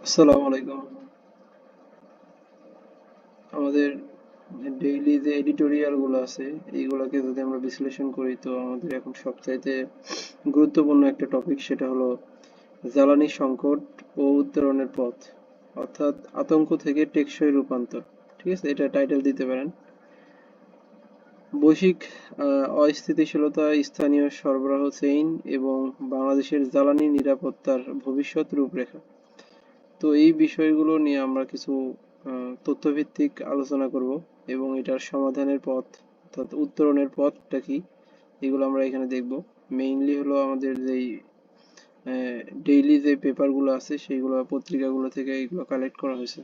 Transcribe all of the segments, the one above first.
আসসালামু আলাইকুম। আমাদের ডেইলি যে এডিটোরিয়াল গুলো আছে এইগুলোকে যদি আমরা বিশ্লেষণ করি তো আমাদের এখন সবচাইতে গুরুত্বপূর্ণ একটা টপিক সেটা হলো জ্বালানি সংকট ও উত্তরণের পথ, অর্থাৎ আতঙ্ক থেকে টেকসই রূপান্তর। ঠিক আছে, এটা টাইটেল দিতে পারেন। বৈশ্বিক অস্থিতিশীলতা, স্থানীয় সরবরাহ চেইন এবং বাংলাদেশের জ্বালানি নিরাপত্তার ভবিষ্যৎ রূপরেখা। তো এই বিষয়গুলো নিয়ে আমরা কিছু তথ্যভিত্তিক আলোচনা করব এবং এটার সমাধানের পথ অর্থাৎ উত্তরণের পথটা কি এগুলো আমরা এখানে দেখব। মেইনলি হলো আমাদের যেই ডেইলি যে পেপারগুলো আছে সেইগুলো পত্রিকাগুলো থেকে এগুলো কালেক্ট করা হয়েছে।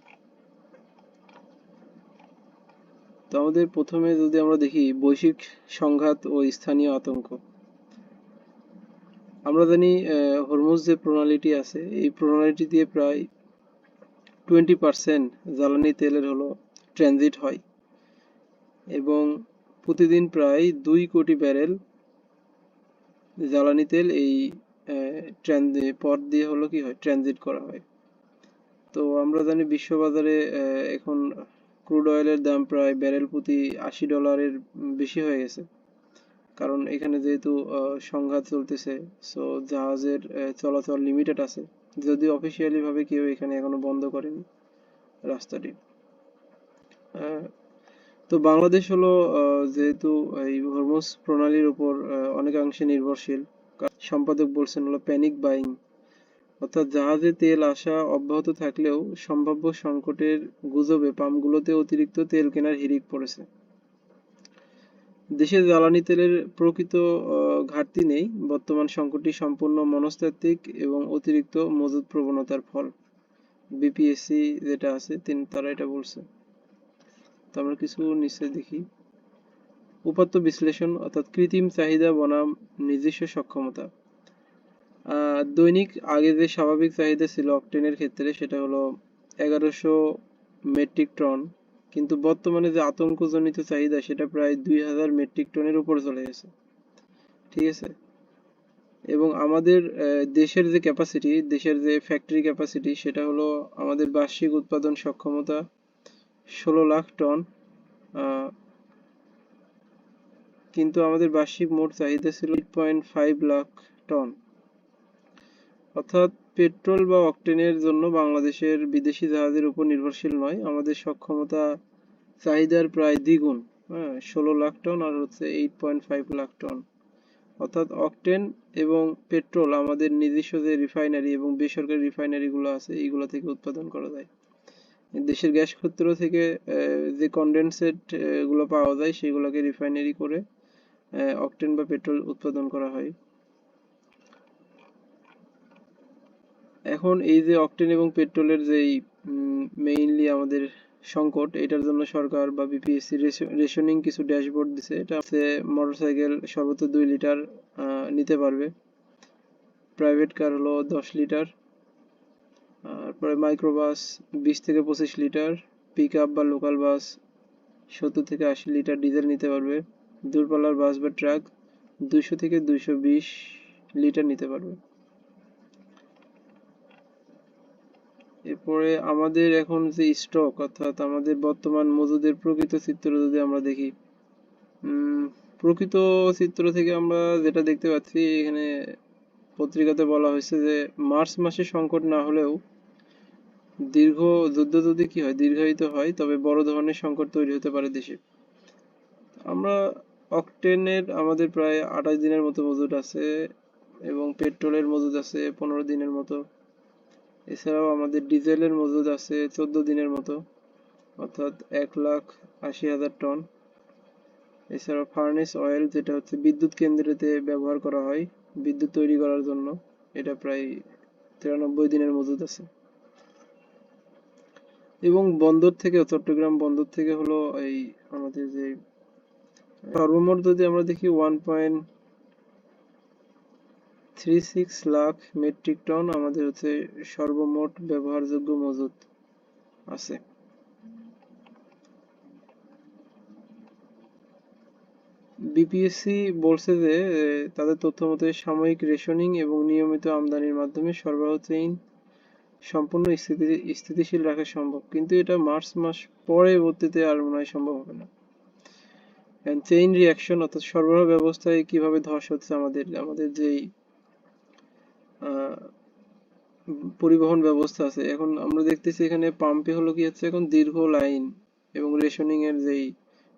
তো আমাদের প্রথমে যদি আমরা দেখি বৈশ্বিক সংঘাত ও স্থানীয় আতঙ্ক। আমরা জানি হরমুজ যে প্রণালীটি আছে এই প্রণালীটি দিয়ে প্রায় 20% জ্বালানি তেলের হলো ট্রানজিট হয় এবং প্রতিদিন প্রায় 2 কোটি ব্যারেল জ্বালানি তেল এই পথ দিয়ে হলো কি হয় ট্রানজিট করা হয়। তো আমরা জানি বিশ্ববাজারে এখন ক্রুড অয়েলের দাম প্রায় ব্যারেল প্রতি $80 বেশি হয়ে গেছে, কারণ এখানে যেহেতু সংঘাত চলতেছে। সো জাহাজের চলাচল লিমিটেড আছে, যদিও অফিসিয়ালি ভাবে কেউ এখানে এখনো বন্ধ করেনি রাস্তাটি। আহ, তো বাংলাদেশ হলো যেহেতু এই হরমুজ প্রণালীর উপর অনেকাংশে নির্ভরশীল। সম্পাদক বলছেন হলো প্যানিক বাইং, অর্থাৎ জাহাজে তেল আসা অব্যাহত থাকলেও সম্ভাব্য সংকটের গুজবে পাম্পগুলোতে অতিরিক্ত তেল কেনার হিড়িক পড়েছে। দেশে জ্বালানি তেলের প্রকৃত ঘাটতি নেই, বর্তমান সংকটটি সম্পূর্ণ মনস্তাত্ত্বিক এবং অতিরিক্ত মজুদ প্রবণতার ফল। বিপিএসসি যেটা আছে তারা এটা বলছে। তো আমরা কিছু নিচে দেখি। উপাত্ত বিশ্লেষণ অর্থাৎ কৃত্রিম চাহিদা বনাম নিজস্ব সক্ষমতা। দৈনিক আগে যে স্বাভাবিক চাহিদা ছিল অকটেনের ক্ষেত্রে সেটা হলো 1100 মেট্রিক টন, কিন্তু বর্তমানে যে আতঙ্কজনিত চাহিদা সেটা প্রায় 2000 মেট্রিক টনের উপর চলে গেছে। ঠিক আছে, এবং আমাদের দেশের যে ক্যাপাসিটি, দেশের যে ফ্যাক্টরি ক্যাপাসিটি সেটা হলো আমাদের বার্ষিক উৎপাদন সক্ষমতা 16 লাখ টন, কিন্তু আমাদের বার্ষিক মোট চাহিদা ছিল 8.5 লাখ টন। অর্থাৎ পেট্রোল বা অকটেনের জন্য বাংলাদেশের বিদেশি জাহাজের উপর নির্ভরশীল নয়, আমাদের সক্ষমতা চাহিদার প্রায় দ্বিগুণ। হ্যাঁ, 16 লাখ টন আর হচ্ছে 8.5 লাখ টন। অর্থাৎ অকটেন এবং পেট্রোল আমাদের নিজস্ব যে রিফাইনারি এবং বেসরকারি রিফাইনারি গুলো আছে এইগুলো থেকে উৎপাদন করা যায়। দেশের গ্যাস ক্ষেত্র থেকে যে কনডেনসেট গুলো পাওয়া যায় সেগুলোকে রিফাইনারি করে অকটেন বা পেট্রোল উৎপাদন করা হয়। এখন এই যে অকটেন এবং পেট্রোলের যেই মেইনলি আমাদের সংকট, এটার জন্য সরকার বা বিপিএসসি রেশনিং কিছু ড্যাশবোর্ড দিছে। এটা হচ্ছে মোটরসাইকেল সর্বোচ্চ 2 লিটার নিতে পারবে, প্রাইভেট কার হলো 10 লিটার, তারপরে মাইক্রোবাস 20 থেকে 25 লিটার, পিক আপ বা লোকাল বাস 70 থেকে 80 লিটার ডিজেল নিতে পারবে, দূরপাল্লার বাস বা ট্রাক 200 থেকে 220 লিটার নিতে পারবে। এরপরে আমাদের এখন যে স্টক অর্থাৎ আমাদের বর্তমান মজুদের প্রকৃত চিত্র যদি আমরা দেখি, প্রকৃত চিত্র থেকে আমরা যেটা দেখতে পাচ্ছি এখানে পত্রিকাতে বলা হয়েছে যে মার্চ মাসে সংকট না হলেও দীর্ঘ যুদ্ধ যদি কি হয় দীর্ঘায়িত হয় তবে বড় ধরনের সংকট তৈরি হতে পারে দেশে। আমরা অকটেনের আমাদের প্রায় 28 দিনের মতো মজুদ আছে এবং পেট্রোলের মজুদ আছে 15 দিনের মতো। এছাড়াও আমাদের ডিজেলের মজুদ আছে 14 দিনের মতো, অর্থাৎ 1,80,000 টন। এছাড়াও ফার্নেস অয়েল যেটা হচ্ছে বিদ্যুৎ কেন্দ্রেতে ব্যবহার করা হয় বিদ্যুৎ তৈরি করার জন্য, এটা প্রায় 93 দিনের মজুদ আছে। এবং বন্দর থেকে চট্টগ্রাম বন্দর থেকে হলো এই আমাদের যে সর্বমোট যদি আমরা দেখি 1.36 লাখ মেট্রিক টন আমাদের হচ্ছে সর্বমোট ব্যবহারযোগ্য মজুদ আছে। বিপিএসসি বলছে যে তাদের তথ্য মতে সাময়িক রেশনিং এবং নিয়মিত আমদানির মাধ্যমে সরবরাহ চেইন সম্পূর্ণ স্থিতিশীল রাখা সম্ভব, কিন্তু এটা মার্চ মাস পরবর্তীতে আর মনে হয় সম্ভব হবে না। চেইন রিয়াকশন অর্থাৎ সরবরাহ ব্যবস্থায় কিভাবে ধস হচ্ছে, আমাদের আমাদের যেই পরিবহন ব্যবস্থা আছে, এখন আমরা দেখতেছি এখানে পাম্পে হলো কি হচ্ছে, এখন দীর্ঘ লাইন এবং রেশনিং এর যেই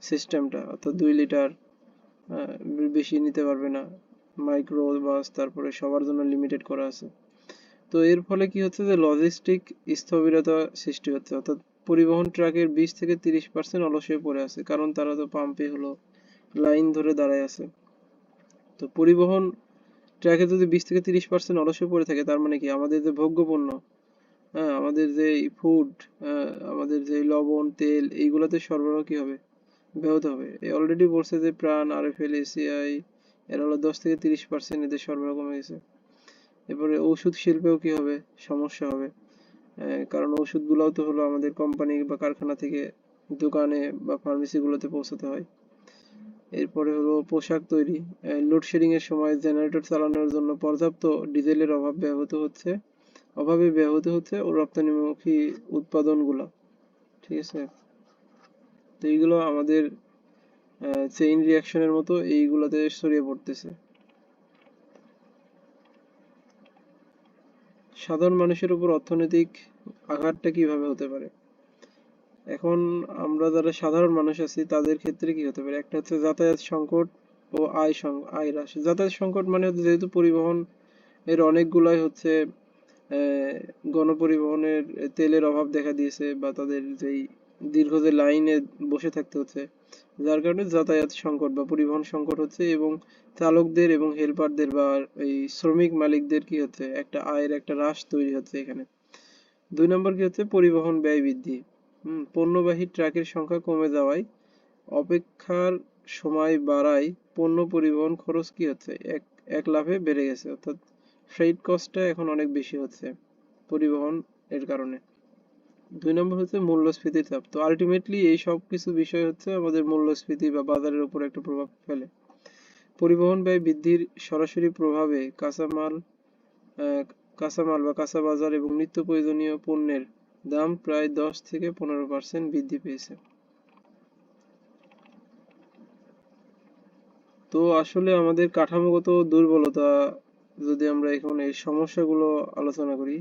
সিস্টেমটা, অর্থাৎ 2 লিটার বেশি নিতে পারবে না, মাইক্রো বাস, তারপরে সবার জন্য লিমিটেড করা আছে। তো এর ফলে কি হচ্ছে যে লজিস্টিক স্থবিরতা সৃষ্টি হচ্ছে, অর্থাৎ পরিবহন ট্রাকের 20 থেকে 30% অলস হয়ে পড়ে আছে, কারণ তারা তো পাম্পে হলো লাইন ধরে দাঁড়ায় আছে। তো পরিবহন ট্রাকে যদি 20 থেকে 30% অলস হয়ে পড়ে থাকে, তার মানে কি আমাদের যে ভোগ্যপণ্য, হ্যাঁ, আমাদের যে ফুড, আমাদের যে লবণ তেল, এইগুলাতে সরবরাহ কি হবে, ব্যাহত হবে। অলরেডি বলছে যে প্রাণ, আরএফএল, এসিআই, এরা হলো 10 থেকে 30% এদের সরবরাহ কমে গেছে। এরপরে ওষুধ শিল্পেও কি হবে, সমস্যা হবে। কারণ ওষুধগুলোও তো হলো আমাদের কোম্পানি বা কারখানা থেকে দোকানে বা ফার্মেসি গুলোতে পৌঁছাতে হয়। এরপরে হলো পোশাক তৈরি, লোডশেডিং এর সময় জেনারেটর চালানোর জন্য পর্যাপ্ত ডিজেলের অভাবে ব্যাহত হচ্ছে ও রপ্তানিমুখী উৎপাদনগুলো। ঠিক আছে, তো এইগুলো আমাদের চেইন রিয়াকশনের মতো এইগুলোতে ছড়িয়ে পড়তেছে। সাধারণ মানুষের উপর অর্থনৈতিক আঘাতটা কিভাবে হতে পারে? এখন আমরা যারা সাধারণ মানুষ আছি তাদের ক্ষেত্রে কি হতে পারে, একটা হচ্ছে যাতায়াত সংকট ও আয় হ্রাস। যাতায়াত সংকট মানে হচ্ছে যেহেতু পরিবহন এর অনেকগুলাই হচ্ছে গণপরিবহনের তেলের অভাব দেখা দিয়েছে, বা তাদের যেই দীর্ঘ যে লাইনে বসে থাকতে হচ্ছে, যার কারণে যাতায়াত সংকট বা পরিবহন সংকট হচ্ছে, এবং চালকদের এবং হেল্পারদের বা এই শ্রমিক মালিকদের কি হচ্ছে, একটা আয়ের একটা হ্রাস তৈরি হচ্ছে এখানে। 2 নম্বর কি হচ্ছে, পরিবহন ব্যয় বৃদ্ধি। পণ্যবাহী ট্রাকের সংখ্যা কমে যাওয়ায়, অপেক্ষার সময় বাড়ায়, পণ্য পরিবহন খরচ কি হচ্ছে, এক লাফে বেড়ে গেছে, অর্থাৎ ফ্রেইট কস্টটা এখন অনেক বেশি হচ্ছে পরিবহন এর কারণে। 2 নম্বর হচ্ছে মূল্যস্ফীতির চাপ। তো আলটিমেটলি এই সব কিছু বিষয় হচ্ছে আমাদের মূল্যস্ফীতি বা বাজারের উপর একটা প্রভাব ফেলে। পরিবহন ব্যয় বৃদ্ধির সরাসরি প্রভাবে কাঁচামাল বা কাঁচা বাজার এবং নিত্য প্রয়োজনীয় পণ্যের দাম প্রায় 10 থেকে 15% বৃদ্ধি পেয়েছে। তো আসলে আমাদের কাঠামোগত দুর্বলতা, যদি আমরা এখন এই সমস্যাগুলো আলোচনা করি,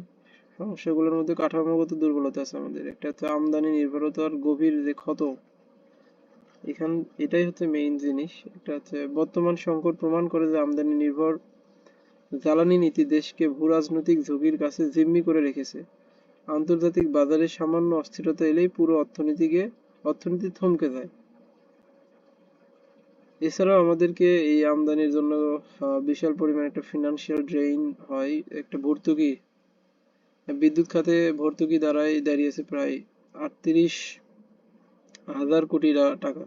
সমস্যাগুলোর মধ্যে কাঠামোগত দুর্বলতা আছে আমাদের। একটা হচ্ছে আমদানি নির্ভরতার গভীর যে ক্ষত, এখান এটাই হচ্ছে মেইন জিনিস। একটা হচ্ছে বর্তমান সংকট প্রমাণ করে যে আমদানি নির্ভর জ্বালানি নীতি দেশকে ভূরাজনৈতিক ঝুঁকির কাছে জিম্মি করে রেখেছে। আন্তর্জাতিক বাজারে সামান্য অস্থিরতা এলেই পুরো অর্থনীতি থমকে যায়। এছাড়াও আমাদেরকে এই আমদানির জন্য বিশাল পরিমাণ একটা ফিনান্সিয়াল ড্রেইন হয়, একটা ভর্তুকি, বিদ্যুৎ খাতে ভর্তুকি দাঁড়িয়েছে প্রায় 38,000 কোটি টাকা,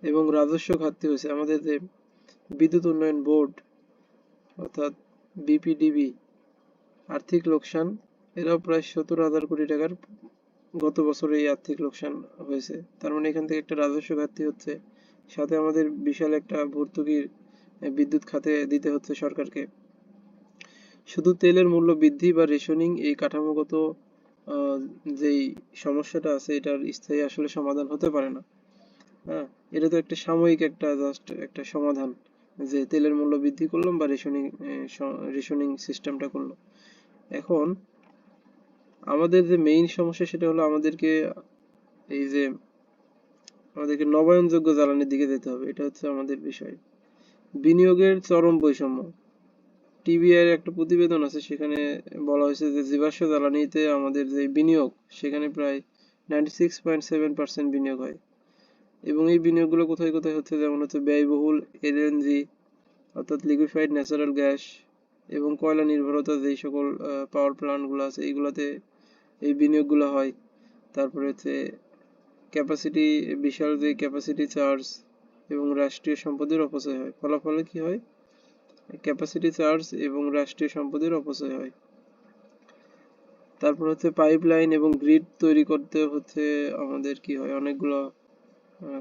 এবং রাজস্ব ঘাটতি হয়েছে। আমাদের যে বিদ্যুৎ উন্নয়ন বোর্ড অর্থাৎ বিপিডিবি, আর্থিক লোকসান, এরাও প্রায় 17,000 কোটি টাকার গত বছরে এই আর্থিক লোকসান হয়েছে। তার মানে এখান থেকে একটা রাজস্ব ঘাটতি হচ্ছে, সাথে আমাদের বিশাল একটা ভর্তুকির বিদ্যুৎ খাতে দিতে হচ্ছে সরকারকে। শুধু তেলের মূল্য বৃদ্ধি বা রেশনিং এই কাঠামোগত যেই সমস্যাটা আছে, এটার স্থায়ী আসলে সমাধান হতে পারে না। হ্যাঁ, এটা তো একটা সাময়িক একটা জাস্ট একটা সমাধান, যে তেলের মূল্য বৃদ্ধি করলাম বা রেশনিং সিস্টেমটা করলো। এখন আমাদের যে মেইন সমস্যা সেটা হলো এই যে আমাদেরকে নবায়নযোগ্য জ্বালানির দিকে যেতে হবে, এটা হচ্ছে আমাদের বিষয়। বিনিয়োগের চরম বৈষম্য। টিবিআই এর একটা প্রতিবেদন আছে, সেখানে বলা হয়েছে যে জীবাশ্ম জ্বালানিতে আমাদের যে বিনিয়োগ, সেখানে প্রায় 96.7% বিনিয়োগ হয়, এবং এই বিনিয়োগগুলো কোথায় কোথায় হচ্ছে, যেমন হচ্ছে ব্যয়বহুল এলএনজি অর্থাৎ লিকুইফাইড ন্যাচারাল গ্যাস, এবং কয়লা নির্ভরতা যেই সকল পাওয়ার প্ল্যান্ট গুলো আছে, এইগুলাতে এই বিনিয়োগগুলো হয়। তারপরে হচ্ছে ক্যাপাসিটি, বিশাল যে ক্যাপাসিটি চার্জ এবং রাষ্ট্রীয় সম্পদের অপচয় হয়। ফলাফলে কি হয়, ক্যাপাসিটি চার্জ এবং রাষ্ট্রীয় সম্পদের অপচয় হয়। তারপর হচ্ছে পাইপলাইন এবং গ্রিড তৈরি করতে হচ্ছে আমাদের কি হয়, অনেকগুলো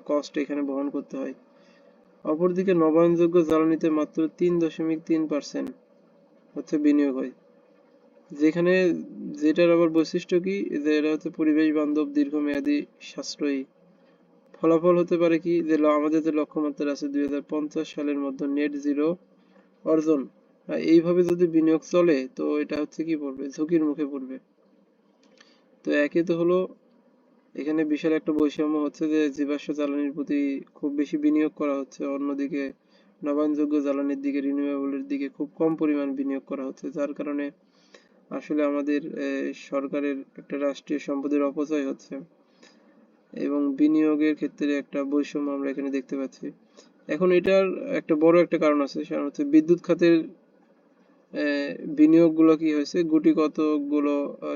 কস্ট এখানে বহন করতে হয়। অপরদিকে নবায়নযোগ্য জ্বালানিতে মাত্র 3.3% হচ্ছে বিনিয়োগ হয়, যেখানে যেটার আবার বৈশিষ্ট্য কি, যে এরা হচ্ছে পরিবেশ বান্ধব, দীর্ঘমেয়াদী, সাশ্রয়ী। ফলাফল হতে পারে কি, যে আমাদের যে লক্ষ্যমাত্রা আছে 2050 সালের মধ্যে নেট জিরো অর্জন, এইভাবে যদি বিনিয়োগ চলে তো এটা হচ্ছে কি পড়বে, ঝুঁকির মুখে পড়বে। তো একে তো হলো এখানে বিশাল একটা বৈষম্য হচ্ছে যে জীবাশ্ম জ্বালানির প্রতি খুব বেশি বিনিয়োগ করা হচ্ছে, অন্যদিকে নবায়নযোগ্য জ্বালানির দিকে, রিনিউয়েবলের দিকে খুব কম পরিমাণ বিনিয়োগ করা হচ্ছে, যার কারণে আসলে আমাদের সরকারের একটা রাষ্ট্রীয় সম্পদের অপচয় হচ্ছে এবং বিনিয়োগের ক্ষেত্রে একটা বৈষম্য আমরা এখানে দেখতে পাচ্ছি। এখন এটার একটা বড় একটা কারণ আছে, সেটা হচ্ছে বিদ্যুৎ খাতের বিনিয়োগগুলো কি হয়েছে, গুটি কতকগুলো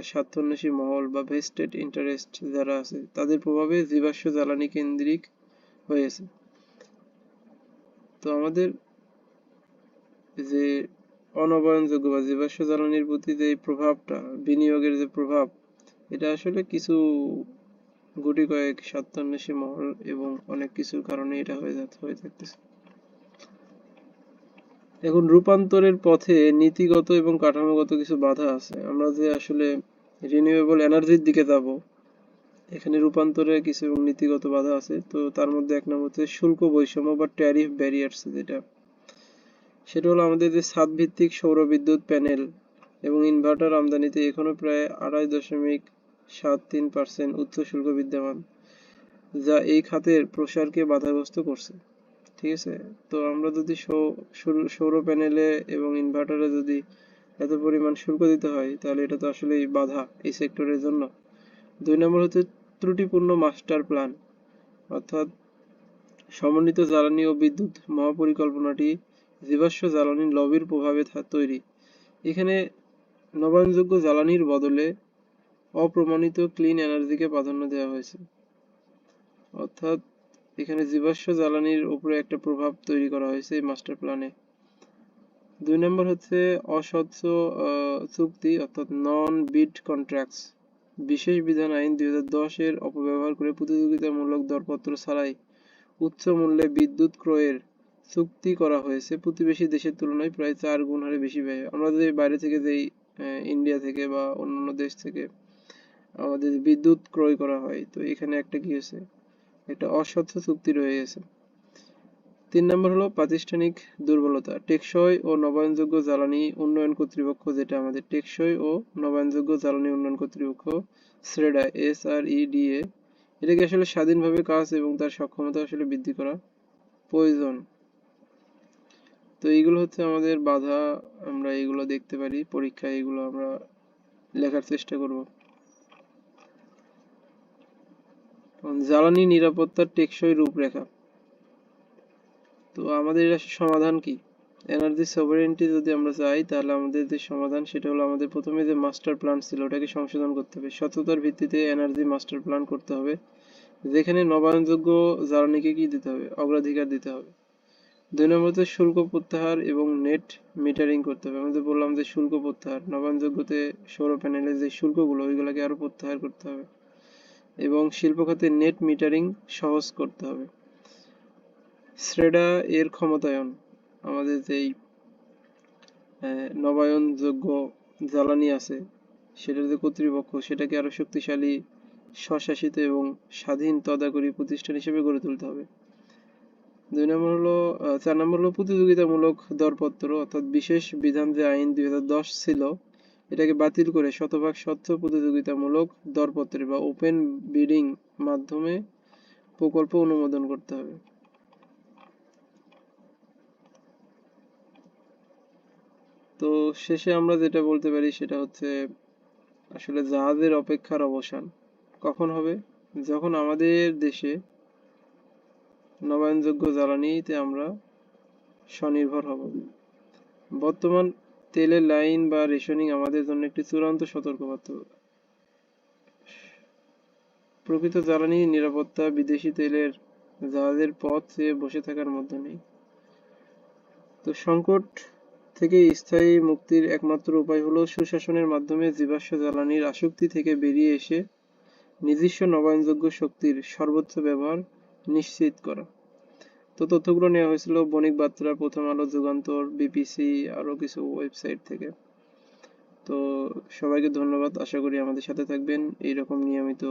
স্বার্থান্বেষী মহল বা ভেস্টেড ইন্টারেস্ট যারা আছে তাদের প্রভাবে জীবাশ্ম জ্বালানি কেন্দ্রিক হয়েছে। তো আমাদের যে অনবায়নযোগ্য বা জীবাশ্ম জ্বালানির প্রতি যে প্রভাবটা, বিনিয়োগের যে প্রভাব, এটা আসলে কিছু গুটি কয়েক স্বার্থান্বেষী মহল এবং অনেক কিছুর কারণে এটা হয়ে থাকতেছে। এখন রূপান্তরের পথে নীতিগত এবং কাঠামোগত কিছু বাধা আছে। আমরা যে আসলে রিনিউয়েবল এনার্জির দিকে যাব, এখানে রূপান্তরে কিছু এবং নীতিগত বাধা আছে। তো তার মধ্যে এক নম্বর হচ্ছে শুল্ক বৈষম্য বা ট্যারিফ ব্যারিয়ার্স, যেটা সেটা হলো আমাদের যে ছাদ ভিত্তিক সৌর বিদ্যুৎ প্যানেল এবং ইনভার্টার আমদানিতে এখনো প্রায় 2.73% উচ্চ শুল্ক বিদ্যমান, যা এই খাতের প্রসারকে বাধাগ্রস্ত করছে। ঠিক আছে, তো আমরা যদি সৌর প্যানেলে এবং ইনভার্টারে যদি এত পরিমাণ শুল্ক দিতে হয়, তাহলে এটা তো আসলেই বাধা এই সেক্টরের জন্য। 2 নম্বর হচ্ছে ত্রুটিপূর্ণ মাস্টার প্ল্যান, অর্থাৎ সমন্বিত জ্বালানি ও বিদ্যুৎ মহাপরিকল্পনাটি জীবাশ্ম জ্বালানির লবির প্রভাবে তৈরি। এখানে নবায়নযোগ্য জ্বালানির বদলে অপ্রমাণিত ক্লিন এনার্জিকে প্রাধান্য দেওয়া হয়েছে, অর্থাৎ এখানে জীবাশ্ম জ্বালানির উপরে একটা প্রভাব তৈরি করা হয়েছে এই মাস্টার প্ল্যানে। 2 নম্বর হচ্ছে অস্বচ্ছ চুক্তি, অর্থাৎ নন বিড কন্ট্রাক্টস। বিশেষ বিধান আইন 2010 এর অপব্যবহার করে প্রতিযোগিতামূলক দরপত্র ছাড়াই উচ্চ মূল্যে বিদ্যুৎ ক্রয়ের চুক্তি করা হয়েছে, প্রতিবেশী দেশের তুলনায় প্রায় 4 গুণ হারে বেশি ব্যয়। আমরা যদি বাইরে থেকে যেই ইন্ডিয়া থেকে বা অন্যান্য দেশ থেকে আমাদের বিদ্যুৎ ক্রয় করা হয়, তো এখানে একটা কি হয়েছে, একটা অস্বচ্ছ চুক্তি রয়ে গেছে। 3 নম্বর হলো প্রাতিষ্ঠানিক দুর্বলতা। টেকসই ও নবায়নযোগ্য জ্বালানি উন্নয়ন কর্তৃপক্ষ, যেটা আমাদের টেকসই ও নবায়নযোগ্য জ্বালানি উন্নয়ন কর্তৃপক্ষ, SREDA, SREDA, এটাকে আসলে স্বাধীনভাবে কাজ এবং তার সক্ষমতা আসলে বৃদ্ধি করা প্রয়োজন। তো এইগুলো হচ্ছে আমাদের বাধা, আমরা এইগুলো দেখতে পারি পরীক্ষায়, এগুলো আমরা লেখার চেষ্টা করব। জ্বালানি নিরাপত্তার টেকসই রূপরেখা। তো আমাদের এর সমাধান কি? এনার্জি সভারেন্টি যদি আমরা চাই, তাহলে আমাদের যে সমাধান সেটা হলো আমাদের প্রথমে যে মাস্টার প্ল্যান ছিল ওটাকে সংশোধন করতে হবে, সততার ভিত্তিতে এনার্জি মাস্টার প্ল্যান করতে হবে, যেখানে নবায়নযোগ্য জ্বালানিকে কি দিতে হবে, অগ্রাধিকার দিতে হবে। 2 নম্বর হচ্ছে শুল্ক প্রত্যাহার এবং নেট মিটারিং করতে হবে। আমরা যে বললাম যে শুল্ক প্রত্যাহার, নবায়নযোগ্যতে সৌর প্যানেলের যে শুল্কগুলো ওইগুলোকে আরো প্রত্যাহার করতে হবে এবং শিল্প খাতে নেট মিটারিং সহজ করতে হবে। SREDA এর ক্ষমতায়ন, আমাদের যেই নবায়নযোগ্য জ্বালানি আছে সেটার যে কর্তৃপক্ষ, সেটাকে আরো শক্তিশালী, স্বশাসিত এবং স্বাধীন তদাকরি প্রতিষ্ঠান হিসেবে গড়ে তুলতে হবে। 4 নম্বর হলো প্রতিযোগিতামূলক দরপত্র, অর্থাৎ বিশেষ বিধান যে আইন 2010 ছিল এটাকে বাতিল করে শতভাগ স্বচ্ছ প্রতিযোগিতামূলক দরপত্রে বা ওপেন বিডিং মাধ্যমে প্রকল্প অনুমোদন করতে হবে। তো শেষে আমরা যেটা বলতে পারি সেটা হচ্ছে আসলে জাহাজের অপেক্ষার অবসান কখন হবে, যখন আমাদের দেশে নবায়নযোগ্য জ্বালানিতে আমরা স্বনির্ভর হব। বর্তমান তেলের লাইন বা রেশনিং আমাদের জন্য একটি চূড়ান্ত সতর্কবার্তা। প্রকৃত জ্বালানি নিরাপত্তা বিদেশি তেলের জাহাজের পথ চেয়ে বসে থাকার মধ্যে নেই। তো সংকট থেকে স্থায়ী মুক্তির একমাত্র উপায় হলো সুশাসনের মাধ্যমে জীবাশ্ম জ্বালানির আসক্তি থেকে বেরিয়ে এসে নিজস্ব নবায়নযোগ্য শক্তির সর্বোচ্চ ব্যবহার নিশ্চিত করা। তো তথ্যগুলো নেওয়া হয়েছিল বণিক বার্তা, প্রথম আলো, যুগান্তর, বিবিসি, আরো কিছু ওয়েবসাইট থেকে। তো সবাইকে ধন্যবাদ, আশা করি আমাদের সাথে থাকবেন, এইরকম নিয়মিত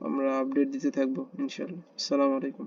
আমরা আপডেট দিতে থাকবো ইনশাল্লাহ। আসসালামু আলাইকুম।